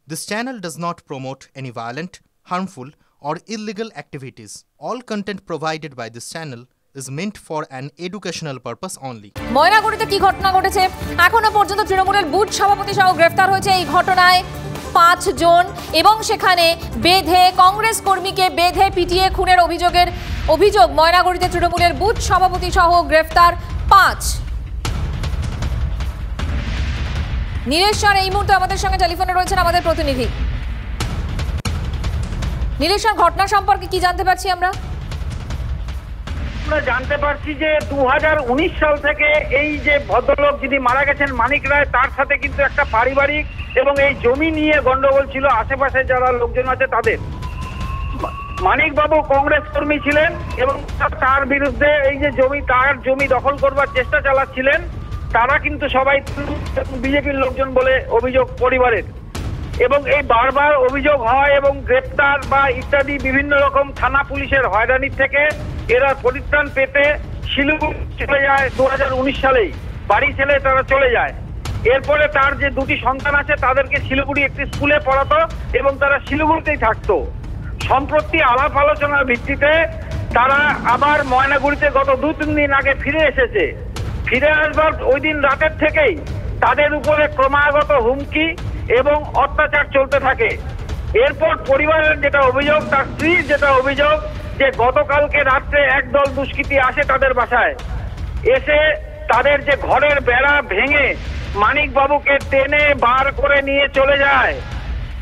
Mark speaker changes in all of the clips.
Speaker 1: This channel does not promote any violent, harmful, or illegal activities. All content provided by this channel is meant for an educational purpose only.
Speaker 2: ময়নাগুড়িতে কি ঘটনা ঘটেছে? এখনো পর্যন্ত তৃণমূলের booth সভাপতি সহ গ্রেফতার হয়েছে এই ঘটনায় 5 জন এবং সেখানে বেঁধে কংগ্রেস কর্মীকে বেঁধে পিটিয়ে খুনের অভিযোগ ময়নাগুড়িতে তৃণমূলের বুথ সভাপতি সহ গ্রেফতার 5। নীলেশ্বর এই মুহূর্তে আমাদের সঙ্গে টেলিফোনে রয়েছেন আমাদের প্রতিনিধি। নীলেশ্বর, ঘটনা সম্পর্কে কি জানতে পারছি আমরা
Speaker 3: জানতে পারছি যে 2019 সাল থেকে এই যে ভদ্রলোক যিনি মারা গেছেন মানিক রায়, তার সাথে কিন্তু একটা পারিবারিক এবং এই জমি নিয়ে গন্ডগোল ছিল আশেপাশে যারা লোকজন আছে তাদের। মানিক বাবু কংগ্রেস কর্মী ছিলেন এবং তার বিরুদ্ধে এই যে তার জমি দখল করবার চেষ্টা চালাচ্ছিলেন, তারা কিন্তু সবাই বিজেপির লোকজন বলে অভিযোগ পরিবারের। এবং এই বারবার অভিযোগ হয় এবং গ্রেপ্তার বা ইত্যাদি বিভিন্ন রকম থানা পুলিশের হয়রানির থেকে এরা পরিত্রাণ পেতে শিলিগুড়ি চলে যায় 2019 সালেই। বাড়ি ছেড়ে তারা চলে যায়। এরপরে তার যে 2টি সন্তান আছে তাদেরকে শিলিগুড়ি একটি স্কুলে পড়াতো এবং তারা শিলিগুড়িতেই থাকতো। সম্প্রতি আলাপ আলোচনার ভিত্তিতে তারা আবার ময়নাগুড়িতে গত 2-3 দিন আগে ফিরে এসেছে। ফিরে আসবার ওই দিন রাতের থেকেই তাদের উপরে ক্রমাগত হুমকি এবং অত্যাচার চলতে থাকে। এরপর পরিবারের যেটা অভিযোগ, তার স্ত্রীর যেটা অভিযোগ, যে গতকালকে রাত্রে একদল দুষ্কৃতী আসে তাদের বাসায়, এসে তাদের যে ঘরের বেড়া ভেঙে মানিক বাবুকে টেনে বার করে নিয়ে চলে যায়।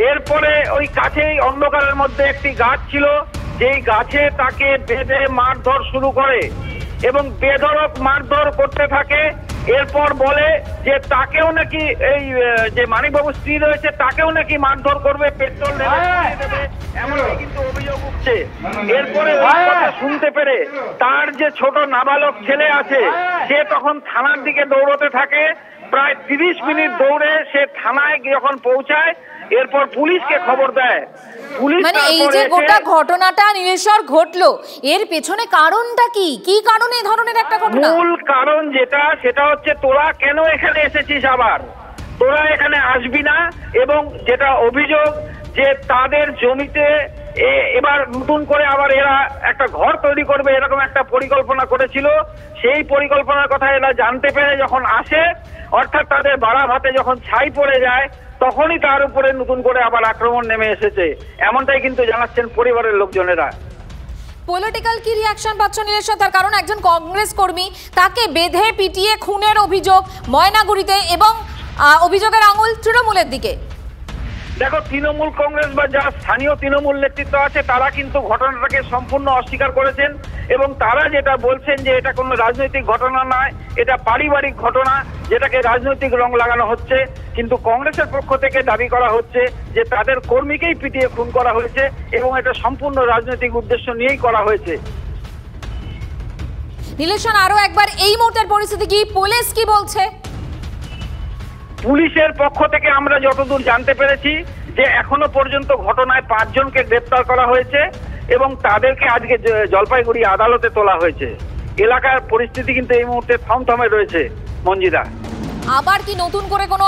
Speaker 3: এরপরে ওই কাছেই অন্ধকারের মধ্যে একটি গাছ ছিল, যেই গাছে তাকে বেঁধে মারধর শুরু করে এবং বেধড়ক মারধর করতে থাকে। এরপর বলে যে তাকেও নাকি এই যে মানিকবাবুর স্ত্রী রয়েছে তাকেও নাকি মারধর করবে, পেট্রোল দেবে, এমনই কিন্তু অভিযোগ উঠছে। এরপরে শুনতে পেরে তার যে ছোট নাবালক ছেলে আছে সে তখন থানার দিকে দৌড়তে থাকে। প্রায় 30 মিনিট দৌড়ে সে থানায় যখন পৌঁছায়, এরপর পুলিশকে খবর দেয়।
Speaker 2: মানে এই যে গোটা ঘটনাটা নীলেশ্বর ঘটলো, এর পেছনে কারণটা কি? কি কারণে এই ধরনের একটা ঘটনা?
Speaker 3: মূল কারণ সেটা হচ্ছে তোরা কেন এখানে এসেছিস, আবার তোরা এখানে আসবি না। এবং যেটা অভিযোগ যে তাদের জমিতে এবার নতুন করে আবার এরা একটা ঘর তৈরি করবে, এরকম একটা পরিকল্পনা করেছিল। সেই পরিকল্পনার কথা এরা জানতে পেরে যখন আসে, অর্থাৎ তাদের বাড়া ভাতে যখন ছাই পড়ে যায়, তখনই তার উপরে নতুন করে আবার আক্রমণ নেমে এসেছে। এমনটাই কিন্তু জানাচ্ছেন পরিবারের লোকজনেরা।
Speaker 2: পলিটিক্যাল কি রিঅ্যাকশন পাচ্ছ নীলেশ্বর? তার কারণ একজন কংগ্রেস কর্মী, তাকে বেঁধে পিটিয়ে খুনের অভিযোগ ময়নাগুড়িতে এবং অভিযোগের আঙুল তৃণমূলের দিকে।
Speaker 3: দেখো, তৃণমূল কংগ্রেস বা যারা স্থানীয় তৃণমূল নেতৃত্ব আছে তারা কিন্তু ঘটনাটাকে সম্পূর্ণ অস্বীকার করেছেন এবং তারা যেটা বলছেন যে এটা কোনো রাজনৈতিক ঘটনা নয়, এটা পারিবারিক ঘটনা, যেটাকে রাজনৈতিক রং লাগানো হচ্ছে। কিন্তু কংগ্রেসের পক্ষ থেকে দাবি করা হচ্ছে যে তাদের কর্মীকেই পিটিয়ে খুন করা হয়েছে এবং এটা সম্পূর্ণ রাজনৈতিক উদ্দেশ্য নিয়েই করা হয়েছে।
Speaker 2: নীলেশ্বর, আরো একবার এই মুহূর্তের পরিস্থিতি কি, পুলিশ কি বলছে?
Speaker 3: পুলিশের পক্ষ থেকে আমরা যতদূর জানতে পেরেছি যে এখনো পর্যন্ত ঘটনায় 5 জনকে গ্রেপ্তার করা হয়েছে এবং তাদেরকে আজকে জলপাইগুড়ি আদালতে তোলা হয়েছে। এলাকার পরিস্থিতি কিন্তু এই মুহূর্তে থমথমে রয়েছে। মঞ্জিদা,
Speaker 2: আবার কি নতুন করে কোনো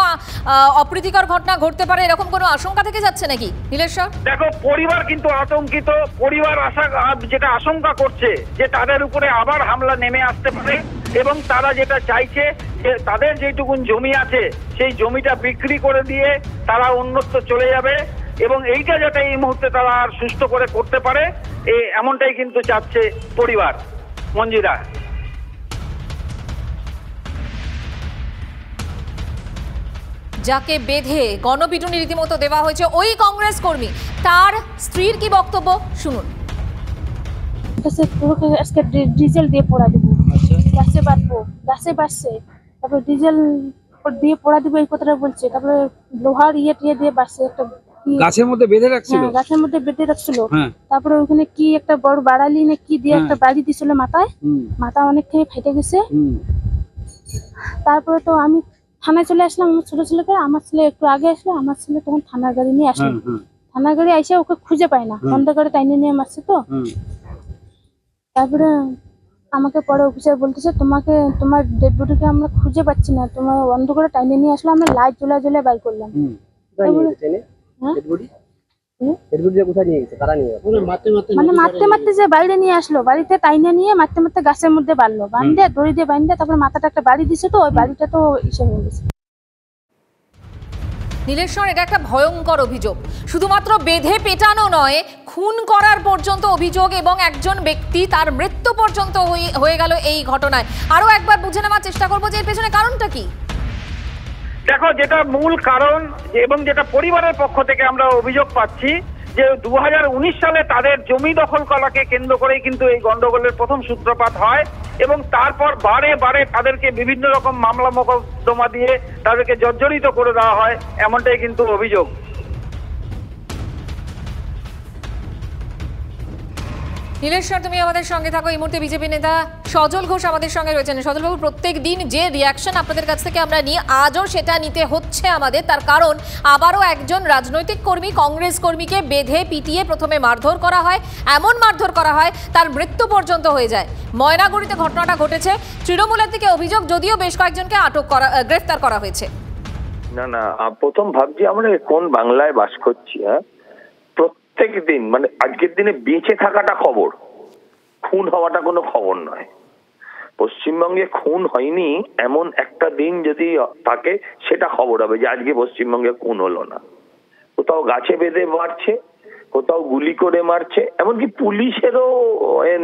Speaker 2: অপ্রীতিকর ঘটনা ঘটতে পারে এরকম কোনো আশঙ্কা থেকে যাচ্ছে নাকি নীলেশ্বর?
Speaker 3: দেখো, পরিবার কিন্তু আতঙ্কিত। পরিবার যেটা আশঙ্কা করছে যে তাদের উপরে আবার হামলা নেমে আসতে পারে এবং তারা যেটা চাইছে যে তাদের যেটুকুন জমি আছে সেই জমিটা বিক্রি করে দিয়ে তারা অন্যত্র চলে যাবে এবং এইটা যাতে এই মুহূর্তে তারা আর সুস্থ করে করতে পারে, এমনটাই কিন্তু চাচ্ছে পরিবার। মঞ্জিরা,
Speaker 2: যাকে বেঁধে গণপিটুনি রীতিমতো দেওয়া হয়েছে ওই কংগ্রেস কর্মী, তার স্ত্রীর কি বক্তব্য শুনুন।
Speaker 4: আজকে ডিজেল দিয়ে পোড়া দেবো, গাছে বাঁধবো, গাছে বাঁচছে, তারপরে ডিজেল দিয়ে পোড়া দেবো এই কথাটা বলছে। তারপরে লোহার টিয়ে দিয়ে বাঁচছে, একটা
Speaker 5: গাছের মধ্যে বেঁধে রাখছিল,
Speaker 4: গাছের মধ্যে বেঁধে রাখছিল। তারপরে ওখানে কি একটা বড় বাড়ালি না কি দিয়ে একটা বাড়ি দিছিল মাথায়, মাথা অনেকখানি ফেটে গেছে। তারপরে তো আমি থানায় চলে আসলাম আমার ছোট ছেলেকে। আমার ছেলে একটু আগে আসলো, আমার ছেলে তখন থানার গাড়ি নিয়ে আসলো। থানার গাড়ি এসে ওকে খুঁজে পায় না, অন্ধকারে টাইনে নিয়ে মারছে তো। তারপরে আমাকে পরে অফিসার বলতেছে তোমার ডেড বডিকে আমরা খুঁজে পাচ্ছি না, তোমার অন্ধকারে টাইনে নিয়ে আসলে আমরা লাইট জ্বলে বাইর করলাম। মানে মারতে মারতে যে বাইরে নিয়ে আসলো, বাড়িতে টাইনে নিয়ে মারতে মারতে গাছের মধ্যে বাঁধলো, বাঁধে দড়ি দিয়ে বাঁধে, তারপরে মাথাটা একটা বাড়ি দিছে, তো ওই বাড়িটা তো ইসে হয়ে গেছে।
Speaker 2: নীলেশ্বর, এটা একটা ভয়ঙ্কর অভিযোগ। শুধুমাত্র বেঁধে পেটানো নয়, খুন করার পর্যন্ত অভিযোগ, এবং একজন ব্যক্তি তার মৃত্যু পর্যন্ত হয়ে গেল এই ঘটনায়। আরো একবার বুঝে নেওয়ার চেষ্টা করবো যে এর পেছনে কারণটা কি।
Speaker 3: দেখো, যেটা মূল কারণ এবং যেটা পরিবারের পক্ষ থেকে আমরা অভিযোগ পাচ্ছি যে 2019 সালে তাদের জমি দখল করাকে কেন্দ্র করেই কিন্তু এই গন্ডগোলের প্রথম সূত্রপাত হয়, এবং তারপর বারে বারে তাদেরকে বিভিন্ন রকম মামলা মোকদ্দমা দিয়ে তাদেরকে জর্জরিত করে দেওয়া হয়, এমনটাই কিন্তু অভিযোগ।
Speaker 2: নীলেশ্বর, তুমি আমাদের সঙ্গে থাকো। এই মুহূর্তে বিজেপি নেতা সজল ঘোষ আমাদের সঙ্গে রয়েছেন। সজলবাবু, প্রত্যেক দিন যে রিয়াকশন আপনাদের কাছ থেকে আমরা নিই, আজও সেটা নিতে হচ্ছে আমাদের। তার কারণ আবারও একজন রাজনৈতিক কর্মী, কংগ্রেস কর্মীকে বেঁধে পিটিয়ে প্রথমে মারধর করা হয়, এমন মারধর করা হয় তার মৃত্যু পর্যন্ত হয়ে যায়। ময়নাগুড়িতে ঘটনাটা ঘটেছে। তৃণমূলের থেকে অভিযোগ, যদিও বেশ কয়েকজনকে গ্রেফতার করা হয়েছে।
Speaker 6: না, প্রথম ভাবছি আমরা কোন বাংলায় বাস করছি। প্রত্যেক দিন, মানে আজকের দিনে বেঁচে থাকাটা খবর, খুন হওয়াটা কোনো খবর নয়। পশ্চিমবঙ্গে খুন হয়নি এমন একটা দিন যদি থাকে, সেটা খবর হবে যে আজকে পশ্চিমবঙ্গে খুন হলো না। কোথাও গাছে বেঁধে মারছে, কোথাও গুলি করে মারছে, এমনকি পুলিশেরও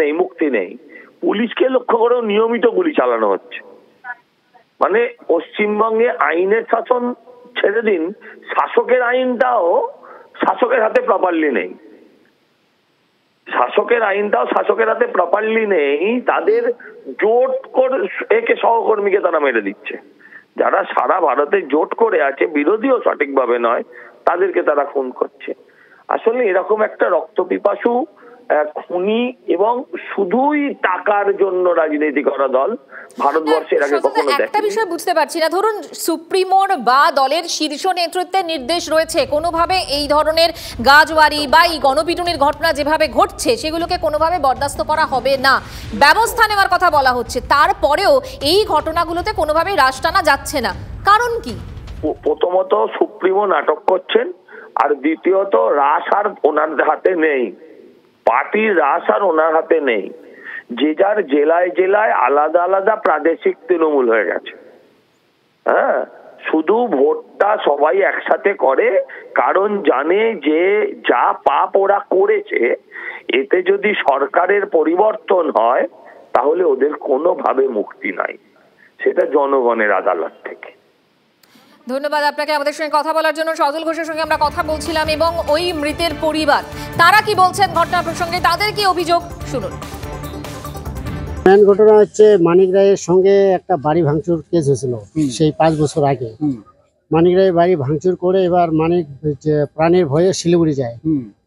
Speaker 6: নেই, মুক্তি নেই। পুলিশকে লক্ষ্য করেও নিয়মিত গুলি চালানো হচ্ছে। মানে পশ্চিমবঙ্গে আইনের শাসন ছেড়ে দিন, শাসকের আইনটাও শাসকের হাতে প্রপারলি নেই। শাসকের আইনটাও শাসকের হাতে প্রপারলি নেই। তাদের জোট করে একে সহকর্মীকে তারা মেরে দিচ্ছে। যারা সারা ভারতে জোট করে আছে, বিরোধীও সঠিকভাবে নয়, তাদেরকে তারা খুন করছে। আসলে এরকম একটা রক্তপিপাসু খুনি এবং শুধুই টাকার জন্য রাজনীতি করা দল ভারতবর্ষে এর আগে কখনো দেখেনি।
Speaker 2: একটা বিষয় বুঝতে পারছি না, ধরুন সুপ্রিমোর বা দলের শীর্ষ নেতৃত্বের নির্দেশ রয়েছে কোনোভাবে এই ধরনের গাজওয়ারি বা এই গণপিটুনির ঘটনা যেভাবে ঘটছে সেগুলোকে কোনোভাবে বরদাস্ত করা হবে না, ব্যবস্থা নেওয়ার কথা বলা হচ্ছে, তারপরেও এই ঘটনাগুলোতে কোনোভাবেই রাশ টানা যাচ্ছে না, কারণ কি?
Speaker 6: প্রথমত সুপ্রিমো নাটক করছেন, আর দ্বিতীয়ত রাশ আর ওনার হাতে নেই, পার্টির রাশ আর ওনার হাতে নেই। যে যার জেলায় জেলায় আলাদা আলাদা প্রাদেশিক তৃণমূল হয়ে গেছে। শুধু ভোটটা সবাই একসাথে করে, কারণ জানে যে যা পাপ ওরা করেছে, এতে যদি সরকারের পরিবর্তন হয় তাহলে ওদের কোনোভাবে মুক্তি নাই, সেটা জনগণের আদালত থেকে।
Speaker 2: ধন্যবাদ আপনাকে আমাদের সঙ্গে কথা বলার জন্য। সজল ঘোষের সঙ্গে আমরা কথা বলছিলাম, এবং ওই মৃতের পরিবার তারা কি বলছেন ঘটনা প্রসঙ্গে, তাদের কি অভিযোগ শুনুন।
Speaker 7: মেন ঘটনা হচ্ছে মানিক রায়ের সঙ্গে একটা বাড়ি ভাঙচুর কেস হয়েছিল সেই 5 বছর আগে। মানিক রায়ের বাড়ি ভাঙচুর করে এবার মানিক প্রাণের ভয়ে শিলিগুড়ি যায়।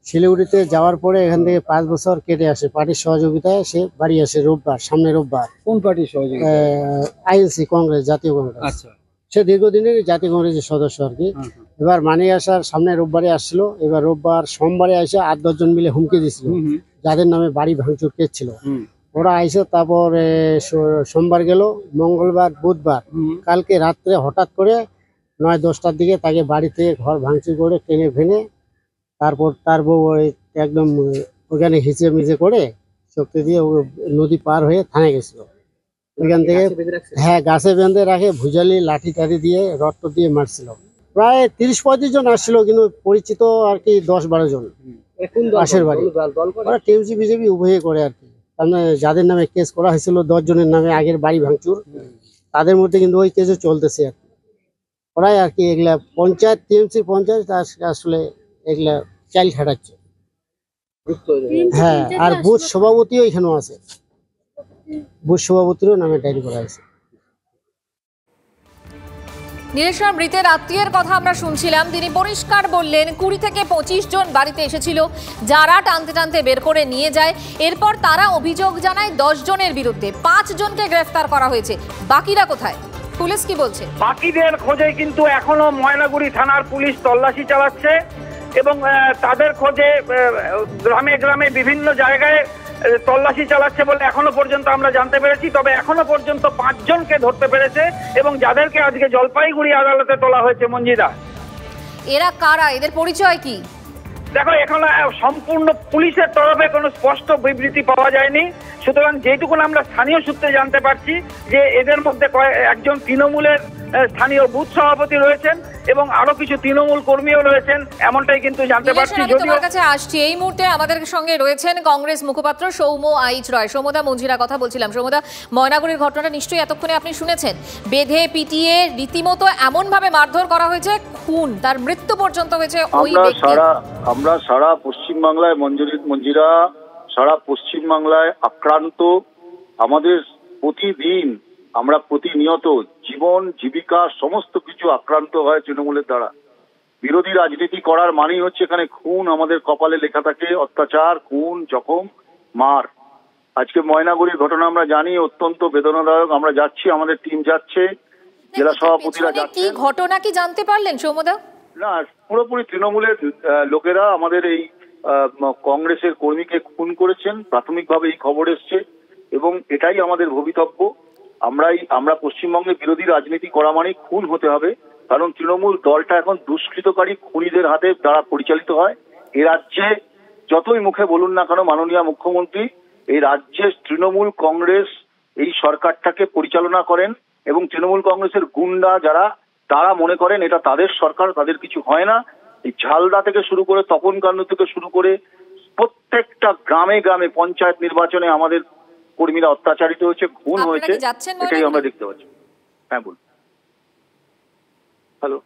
Speaker 7: শিলিগুড়িতে যাওয়ার পরে এখান থেকে 5 বছর কেটে আসে, পার্টির সহযোগিতায় সে বাড়ি আসে রোববার, সামনে রোববার।
Speaker 5: কোন পার্টির সহযোগিতা?
Speaker 7: আইএনসি, কংগ্রেস, জাতীয় কংগ্রেস।
Speaker 5: আচ্ছা,
Speaker 7: সে দীর্ঘদিনের জাতীয় কংগ্রেসের সদস্য আর কি। এবার মানিক আসার সামনে রোববারে আসছিল। এবার রোববার সোমবারে এসে 8-10 জন মিলে হুমকি দিছিল, যাদের নামে বাড়ি ভাঙচুর কেস ছিল। ওরা আইসে, তারপর সোমবার গেল, মঙ্গলবার, বুধবার, কালকে রাত্রে হঠাৎ করে 9-10টার দিকে তাকে বাড়ি থেকে ঘর ভাঙচুর করে টেনে ভেঙে, তারপর তার বউ একদম ওখানে হিচে মিচে করে শক্তি দিয়ে নদী পার হয়ে থানায় গেছিল। ওইখান থেকে গাছে বেঁধে রাখে, ভুজালি লাঠি টাঠি দিয়ে রড দিয়ে মারছিল। প্রায় 30-35 জন আসছিল, কিন্তু পরিচিত আর কি 10-12 জন পাশের বাড়ি। ওরা টিএমসি বিজেপি উভয়ে করে আর কি। যাদের নামে কেস করা হয়েছিল 10 জনের নামে আগের বাড়ি ভাঙচুর, তাদের মধ্যে কিন্তু ওই কেসও চলতেছে আর কি। ওরাই আর কি এগুলা পঞ্চায়েত, টিএমসি পঞ্চায়েত আসলে এগুলা চাল খাটাচ্ছে। হ্যাঁ, আর বুথ সভাপতিও এখানেও আছে, বুথ সভাপতিরও নামে ডায়েরি করা হয়েছে।
Speaker 2: নীলেশ্বর, মৃতের আত্মীয়ের কথা আমরা শুনছিলাম, তিনি পরিষ্কার বললেন 20 থেকে 25 জন বাড়িতে এসেছিল, যারা টানতে টানতে বের করে নিয়ে যায়। এরপর তারা অভিযোগ জানায় 10 জনের বিরুদ্ধে, 5 জনকে গ্রেফতার করা হয়েছে। বাকিরা কোথায়, পুলিশ কি বলছে?
Speaker 3: বাকিদের খোঁজে কিন্তু এখনো ময়নাগুড়ি থানার পুলিশ তল্লাশি চালাচ্ছে, এবং তাদের খোঁজে গ্রামে গ্রামে বিভিন্ন জায়গায় তল্লাশি চালাচ্ছে বলে এখনো পর্যন্ত আমরা জানতে পেরেছি। তবে এখনো পর্যন্ত 5 জনকে ধরতে পেরেছে, এবং যাদেরকে আজকে জলপাইগুড়ি আদালতে তোলা হয়েছে। মঞ্জিদা,
Speaker 2: এরা কারা, এদের পরিচয় কি?
Speaker 3: দেখো, এখনো সম্পূর্ণ পুলিশের তরফে কোনো স্পষ্ট বিবৃতি পাওয়া যায়নি। সুতরাং যেটুকু আমরা স্থানীয় সূত্রে জানতে পারছি যে এদের মধ্যে একজন তৃণমূলের স্থানীয় বুথ সভাপতি রয়েছেন এবং আরো কিছু তৃণমূল কর্মীও রয়েছেন, এমনটাই কিন্তু জানতে পারছি।
Speaker 2: আমি তোমার কাছে আসছি, এই মুহূর্তে আমাদের সঙ্গে রয়েছেন কংগ্রেস মুখপাত্র সৌম্য আইচ রয়। সৌম্যদা, মঞ্জিরা কথা বলছিলাম। সৌম্যদা, ময়নাগুড়ির ঘটনাটা নিশ্চয়ই এতক্ষণে আপনি শুনেছেন। বেঁধে পিটিয়ে রীতিমতো এমন ভাবে মারধর করা হয়েছে, খুন, তার মৃত্যু পর্যন্ত হয়েছে ওই ব্যক্তি।
Speaker 8: আমরা সারা পশ্চিমবাংলায় মঞ্জিরা, সারা পশ্চিমবাংলায় আক্রান্ত। আমাদের প্রতিদিন আমরা প্রতিনিয়ত জীবন জীবিকা সমস্ত কিছু আক্রান্ত হয় তৃণমূলের দ্বারা। বিরোধী রাজনীতি করার মানেই হচ্ছে এখানে খুন আমাদের কপালে লেখা থাকে, অত্যাচার, খুন, জখম, মার। আজকে ময়নাগুড়ির ঘটনা আমরা জানি, অত্যন্ত বেদনাদায়ক। আমরা যাচ্ছি, আমাদের টিম যাচ্ছে, জেলা সভাপতিরা যাচ্ছে।
Speaker 2: কি ঘটনা কি জানতে পারলেন সৌম্যদা?
Speaker 8: না, পুরোপুরি তৃণমূলের লোকেরা আমাদের এই কংগ্রেসের কর্মীকে খুন করেছেন, প্রাথমিকভাবে এই খবর এসছে এবং এটাই আমাদের ভবিতব্য। আমরা পশ্চিমবঙ্গে বিরোধী রাজনীতি করা মানে খুন হতে হবে, কারণ তৃণমূল দলটা এখন দুষ্কৃতকারী খুনিদের হাতে দ্বারা পরিচালিত হয়। এ রাজ্যে যতই মুখে বলুন না কেন মাননীয় মুখ্যমন্ত্রী, এই রাজ্যে তৃণমূল কংগ্রেস এই সরকারটাকে পরিচালনা করেন এবং তৃণমূল কংগ্রেসের গুন্ডা যারা, তারা মনে করেন এটা তাদের সরকার, তাদের কিছু হয় না। এই ঝালদা থেকে শুরু করে তপন কাণ্ড থেকে শুরু করে প্রত্যেকটা গ্রামে গ্রামে পঞ্চায়েত নির্বাচনে আমাদের কর্মীরা অত্যাচারিত হয়েছে, খুন হয়েছে, এটাই আমরা দেখতে পাচ্ছি। হ্যাঁ, বলুন। হ্যালো,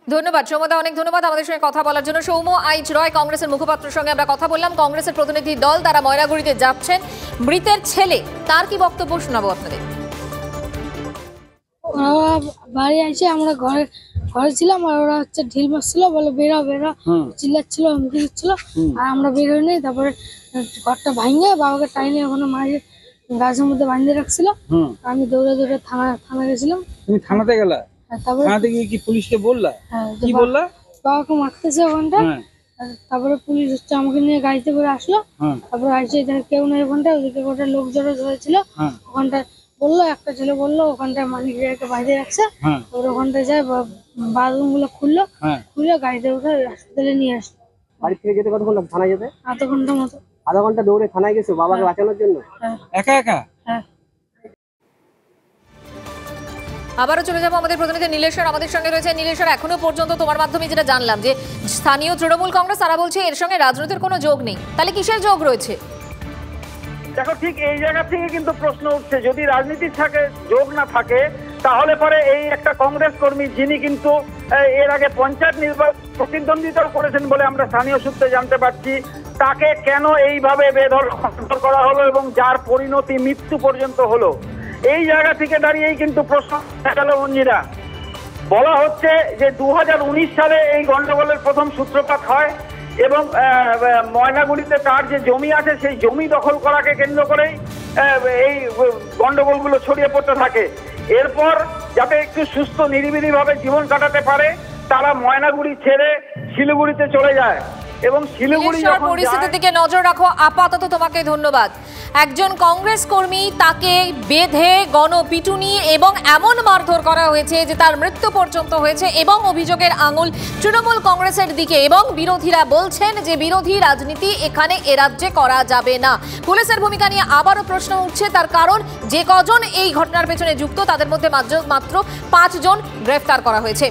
Speaker 2: ধন্যবাদ সৌম্যদা, অনেক ধন্যবাদ আমাদের সঙ্গে কথা বলার জন্য। সৌম্য আইচ রয়, কংগ্রেসের মুখপাত্রের সঙ্গে আমরা কথা বললাম। কংগ্রেসের প্রতিনিধি দল তারা ময়নাগুড়িতে যাচ্ছেন। মৃতের ছেলে, তার কি বক্তব্য শোনাবো আপনাদের।
Speaker 4: ওরা বাড়ি আসে, আমরা ঘরে ছিলাম, আর ওরা হচ্ছে ঢিল মারছিল, বলে বেরো বেরো, চিল্লাচ্ছিল, হুমকি দিচ্ছিল, আর আমরা বেরোই নেই। তারপরে ঘরটা ভাঙে বাবাকে টাইনে ওখানে মাঝে গাছের মধ্যে বাঁধিয়ে রাখছিল। আমি দৌড়ে দৌড়ে থানা গেছিলাম।
Speaker 5: তুমি থানাতে গেলা?
Speaker 4: তারপরে
Speaker 5: থানাতে গিয়ে কি পুলিশকে বললা? কি বললা?
Speaker 4: বাবাকে মারতেছে ওখানটা। তারপরে পুলিশ হচ্ছে আমাকে নিয়ে গাড়িতে করে আসলো। তারপরে আসে এখানে কেউ নেই, ওখানটা ওদিকে গোটা লোক জড়ো হয়েছিল। ওখানটা বললো, একটা ছেলে বললো ওখানটায় মালিক রেখে বাইরে রাখছে। ওখানটায় যায়, বাথরুম গুলো খুলে গাড়িতে উঠে হাসপাতালে নিয়ে আসলো।
Speaker 7: বাড়ি থেকে যেতে কতক্ষণ লাগবে থানায় যেতে?
Speaker 4: আধা ঘন্টা মতো।
Speaker 7: আধা ঘন্টা দৌড়ে থানায় গেছো বাবাকে বাঁচানোর জন্য?
Speaker 5: একা একা?
Speaker 4: হ্যাঁ।
Speaker 2: আবারও চলে যাবো আমাদের প্রতিনিধি নীলেশ্বর আমাদের সঙ্গে রয়েছে। নীলেশ্বর, এখনো পর্যন্ত তোমার মাধ্যমে যেটা জানলাম যে স্থানীয় তৃণমূল কংগ্রেস তারা বলছে এর সঙ্গে রাজনীতির কোনো যোগ নেই, তাহলে কিসের যোগ রয়েছে?
Speaker 3: দেখো, ঠিক এই জায়গা থেকে কিন্তু প্রশ্ন উঠছে, যদি রাজনীতির থাকে যোগ না থাকে তাহলে পরে এই একটা কংগ্রেস কর্মী যিনি কিন্তু এর আগে পঞ্চায়েত নির্বাচন প্রতিদ্বন্দ্বিতা করেছেন বলে আমরা স্থানীয় সূত্রে জানতে পারছি, তাকে কেন এইভাবে বেধড়ক করা হলো এবং যার পরিণতি মৃত্যু পর্যন্ত হলো, এই জায়গা থেকে দাঁড়িয়েই কিন্তু প্রশ্ন গেল। মঞ্জিরা, বলা হচ্ছে যে 2019 সালে এই গন্ডগোলের প্রথম সূত্রপাত হয় এবং ময়নাগুড়িতে তার যে জমি আছে সেই জমি দখল করাকে কেন্দ্র করেই এই গন্ডগোলগুলো ছড়িয়ে পড়তে থাকে। এরপর যাতে একটু সুস্থ নিরিবিলিভাবে জীবন কাটাতে পারে, তারা ময়নাগুড়ি ছেড়ে শিলিগুড়িতে চলে যায় এবং শিলিগুড়ি
Speaker 2: পরিস্থিতির দিকে নজর রাখো। আপাতত তোমাকে ধন্যবাদ। একজন কংগ্রেস কর্মী, তাকে বেঁধে গণপিটুনি এবং এমন মারধর করা হয়েছে যে তার মৃত্যু পর্যন্ত হয়েছে এবং অভিযোগের আঙুল তৃণমূল কংগ্রেসের দিকে এবং বিরোধীরা বলছেন যে বিরোধী রাজনীতি এখানে এ রাজ্যে করা যাবে না। পুলিশের ভূমিকা নিয়ে আবারও প্রশ্ন উঠছে, তার কারণ যে কজন এই ঘটনার পেছনে যুক্ত তাদের মধ্যে মাত্র 5 জন গ্রেফতার করা হয়েছে।